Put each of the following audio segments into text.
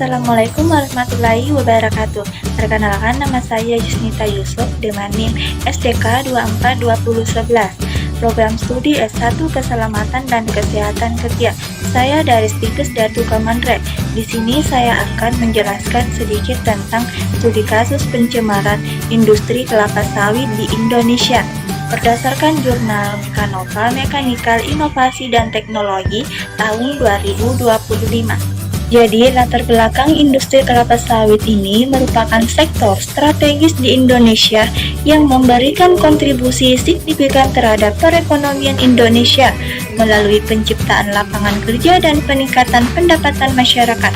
Assalamualaikum warahmatullahi wabarakatuh. Perkenalkan, nama saya Yusnita Yusuf dengan NIM SDK 242011. Program studi S1 Keselamatan dan Kesehatan Kerja. Saya dari Stikes Datu Kemenrek. Di sini saya akan menjelaskan sedikit tentang studi kasus pencemaran industri kelapa sawit di Indonesia. Berdasarkan jurnal Kanova Mekanikal Inovasi dan Teknologi tahun 2025. Jadi, latar belakang industri kelapa sawit ini merupakan sektor strategis di Indonesia yang memberikan kontribusi signifikan terhadap perekonomian Indonesia melalui penciptaan lapangan kerja dan peningkatan pendapatan masyarakat.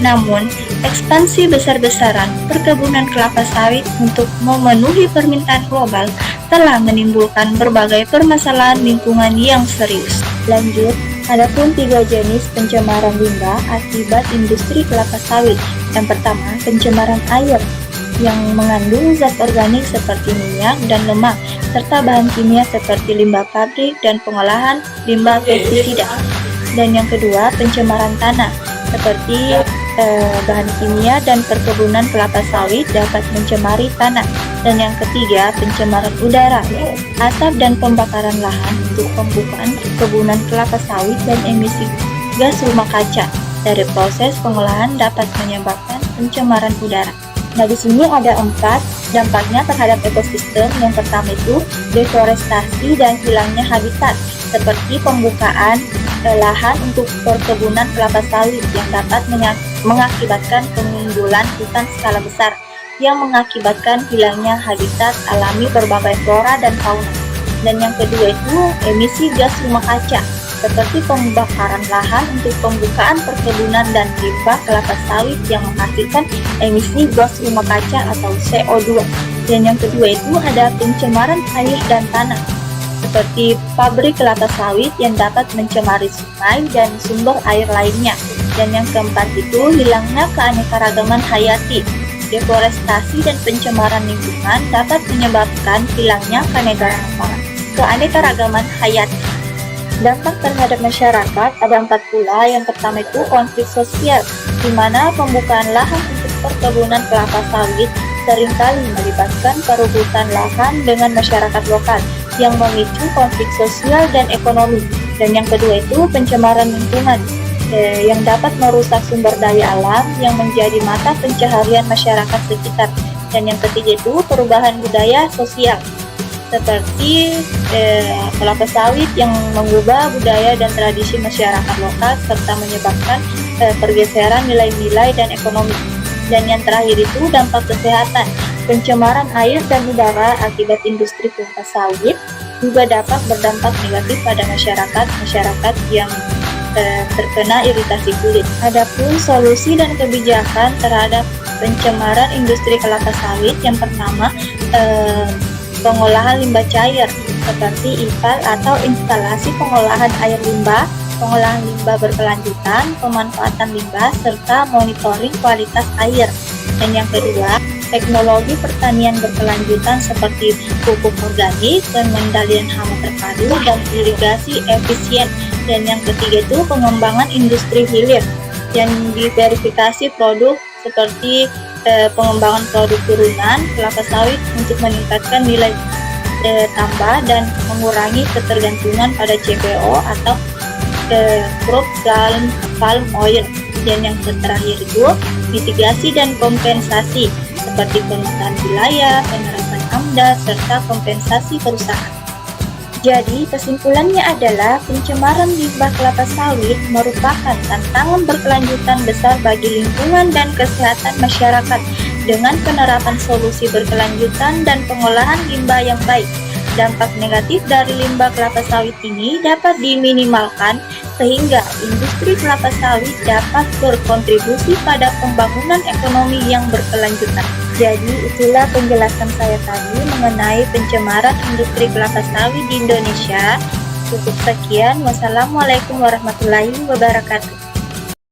Namun, ekspansi besar-besaran perkebunan kelapa sawit untuk memenuhi permintaan global telah menimbulkan berbagai permasalahan lingkungan yang serius. Lanjut, adapun 3 jenis pencemaran limbah akibat industri kelapa sawit. Yang pertama, pencemaran air yang mengandung zat organik seperti minyak dan lemak, serta bahan kimia seperti limbah pabrik dan pengolahan limbah pestisida. Dan yang kedua, pencemaran tanah seperti bahan kimia dan perkebunan kelapa sawit dapat mencemari tanah. Dan yang ketiga, pencemaran udara, asap dan pembakaran lahan untuk pembukaan perkebunan kelapa sawit dan emisi gas rumah kaca dari proses pengolahan dapat menyebabkan pencemaran udara. Nah, di sini ada 4 dampaknya terhadap ekosistem. Yang pertama itu deforestasi dan hilangnya habitat, seperti pembukaan lahan untuk perkebunan kelapa sawit yang dapat mengakibatkan pengunggulan hutan skala besar yang mengakibatkan hilangnya habitat alami berbagai flora dan fauna. Dan yang kedua itu emisi gas rumah kaca, seperti pembakaran lahan untuk pembukaan perkebunan dan limbah kelapa sawit yang menghasilkan emisi gas rumah kaca atau CO2. Dan yang kedua itu ada pencemaran air dan tanah, seperti pabrik kelapa sawit yang dapat mencemari sungai dan sumber air lainnya. Dan yang keempat itu hilangnya keanekaragaman hayati. Deforestasi dan pencemaran lingkungan dapat menyebabkan hilangnya keanekaragaman hayati. Dampak terhadap masyarakat ada 4 pula. Yang pertama itu konflik sosial, di mana pembukaan lahan untuk perkebunan kelapa sawit seringkali melibatkan perebutan lahan dengan masyarakat lokal yang memicu konflik sosial dan ekonomi. Dan yang kedua itu pencemaran lingkungan, yang dapat merusak sumber daya alam yang menjadi mata pencaharian masyarakat sekitar. Dan yang ketiga itu perubahan budaya sosial, seperti kelapa sawit yang mengubah budaya dan tradisi masyarakat lokal serta menyebabkan pergeseran nilai-nilai dan ekonomi. Dan yang terakhir itu dampak kesehatan, pencemaran air dan udara akibat industri kelapa sawit juga dapat berdampak negatif pada masyarakat yang terkena iritasi kulit. Adapun solusi dan kebijakan terhadap pencemaran industri kelapa sawit, yang pertama pengolahan limbah cair seperti IPAL atau instalasi pengolahan air limbah, pengolahan limbah berkelanjutan, pemanfaatan limbah, serta monitoring kualitas air. Dan yang kedua, teknologi pertanian berkelanjutan seperti pupuk organik, pengendalian hama terpadu, dan irigasi efisien. Dan yang ketiga itu pengembangan industri hilir yang diverifikasi produk seperti pengembangan produk turunan kelapa sawit untuk meningkatkan nilai tambah dan mengurangi ketergantungan pada CPO atau crude palm oil. Dan yang terakhir itu mitigasi dan kompensasi seperti pemetaan wilayah, penerapan AMDA, serta kompensasi kerusakan. Jadi, kesimpulannya adalah pencemaran limbah kelapa sawit merupakan tantangan berkelanjutan besar bagi lingkungan dan kesehatan masyarakat dengan penerapan solusi berkelanjutan dan pengolahan limbah yang baik. Dampak negatif dari limbah kelapa sawit ini dapat diminimalkan sehingga industri kelapa sawit dapat berkontribusi pada pembangunan ekonomi yang berkelanjutan. Jadi, itulah penjelasan saya tadi mengenai pencemaran industri kelapa sawit di Indonesia. Cukup sekian. Wassalamualaikum warahmatullahi wabarakatuh.